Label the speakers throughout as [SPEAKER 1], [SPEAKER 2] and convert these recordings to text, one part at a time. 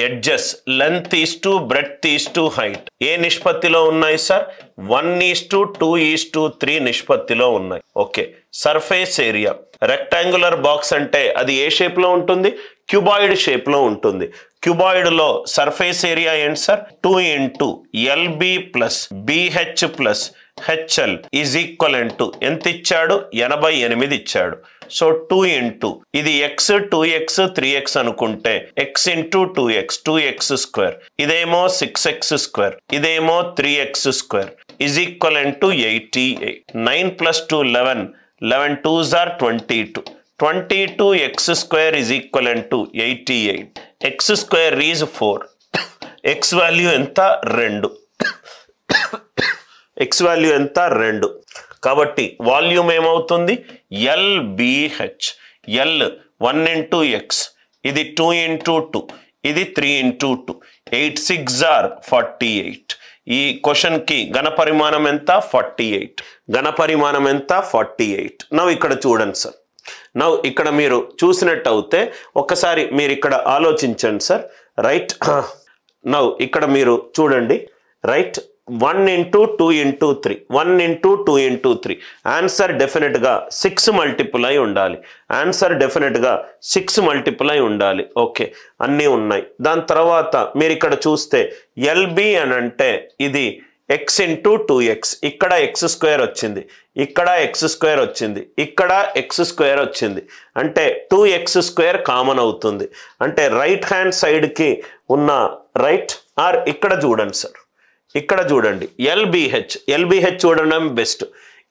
[SPEAKER 1] Edges length is to breadth is to height ఏ నిష్పత్తిలో ఉన్నాయి సార్? 1:2:3 నిష్పత్తిలో ఉన్నాయి. Okay. Surface area rectangular box అంటే అది ఏ షేప్ లో ఉంటుంది? క్యూబాయిడ్ షేప్ లో ఉంటుంది. క్యూబాయిడ్ లో సర్ఫేస్ ఏరియా ఏంటి sir? 2 × LB + BH + HL is equivalent to ఎంత ఇచ్చాడు? 88 ఇచ్చాడు. సో 2 × ఇది x 2x 3x అనుకుంటే x × 2x ఇదేమో 6x², ఇదేమో 3x² is equivalent to 88. 9 + 2 11, 11 2s are 22. 22x² is equivalent to 88. x² is 4. x value ఎంత? 2. x వాల్యూ ఎంత? 2. కాబట్టి వాల్యూమ్ ఏమవుతుంది? LBH. L 1 × x, ఇది 2 × 2, ఇది 3 × 2. 8 6 are 48. ఈ క్వశ్చన్ కి ఘనపరిమాణం ఎంత? 48. ఘనపరిమాణం ఎంత? 48. నవ్వు ఇక్కడ చూడండి సార్. నవ్వు ఇక్కడ మీరు చూసినట్టు అయితే ఒకసారి మీరు ఇక్కడ ఆలోచించండి సార్. రైట్. నవ్వు ఇక్కడ మీరు చూడండి. రైట్. 1 × 2 × 3, 1 × 2 × 3. ఆన్సర్ డెఫినెట్గా 6 మల్టిపుల్ అయి ఉండాలి. ఆన్సర్ డెఫినెట్గా 6 మల్టిపుల్ అయి ఉండాలి. ఓకే, అన్నీ ఉన్నాయి. దాని తర్వాత మీరు ఇక్కడ చూస్తే LB అని అంటే ఇది x × 2x. ఇక్కడ x² వచ్చింది, ఇక్కడ x² వచ్చింది, ఇక్కడ x² వచ్చింది. అంటే 2x² కామన్ అవుతుంది. అంటే రైట్ హ్యాండ్ సైడ్కి ఉన్న రైట్ ఆర్ ఇక్కడ చూడండి సార్. ఇక్కడ చూడండి LBH చూడడం బెస్ట్.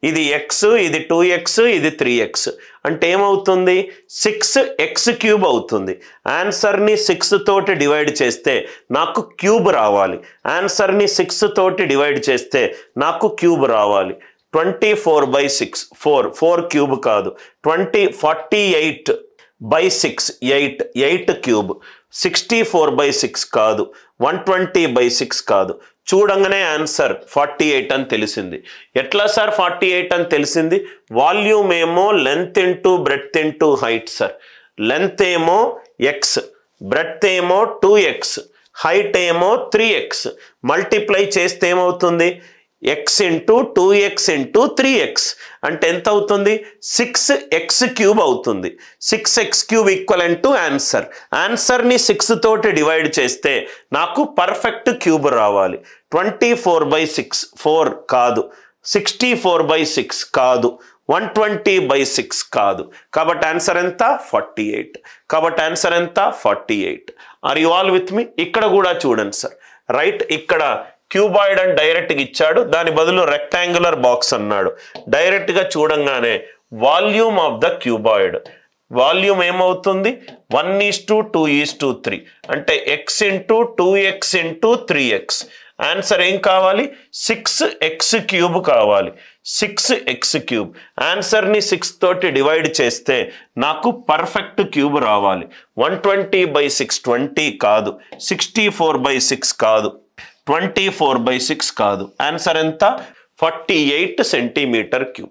[SPEAKER 1] ఇది x, ఇది 2x, ఇది 3x. అంటే ఏమవుతుంది? 6x³ అవుతుంది. ఆన్సర్ని 6 తోటి డివైడ్ చేస్తే నాకు క్యూబ్ రావాలి. ఆన్సర్ని 6 తోటి డివైడ్ చేస్తే నాకు క్యూబ్ రావాలి. 24/6 4 క్యూబ్ కాదు. 48/6 8 క్యూబ్. 64/6 కాదు. 120/6 కాదు. చూడంగానే ఆన్సర్ 48 అని తెలిసింది. ఎట్లా సార్ 48 అని తెలిసింది? వాల్యూమ్ ఏమో length into breadth into height sir. Length ఏమో x, బ్రెడ్త్ ఏమో 2x, హైట్ ఏమో 3x. మల్టిప్లై చేస్తే ఏమవుతుంది? x × 2x × 3x అంటే ఎంత అవుతుంది? 6x³ అవుతుంది. 6x³ equivalent to answer. ఆన్సర్ని 6 తోటి డివైడ్ చేస్తే నాకు పర్ఫెక్ట్ క్యూబ్ రావాలి. 24/6 4 కాదు. 64/6 కాదు. 120/6 కాదు. కాబట్టి ఆన్సర్ ఎంత? 48. కాబట్టి ఆన్సర్ ఎంత? 48. Are you all with me? ఇక్కడ కూడా చూడండి సార్. రైట్. ఇక్కడ క్యూబాయిడ్ అని డైరెక్ట్గా ఇచ్చాడు, దాని బదులు రెక్టాంగులర్ బాక్స్ అన్నాడు. డైరెక్ట్గా చూడంగానే volume of the cuboid volume ఏమవుతుంది? 1:2:3 అంటే x × 2x × 3x. ఆన్సర్ ఏం కావాలి? 6x³ కావాలి. 6x³. ఆన్సర్ని 6 తోటి డివైడ్ చేస్తే నాకు పర్ఫెక్ట్ క్యూబ్ రావాలి. 120/6 20 కాదు. 64/6 కాదు. 24/6 కాదు. ఆన్సర్ ఎంత? 48 cm³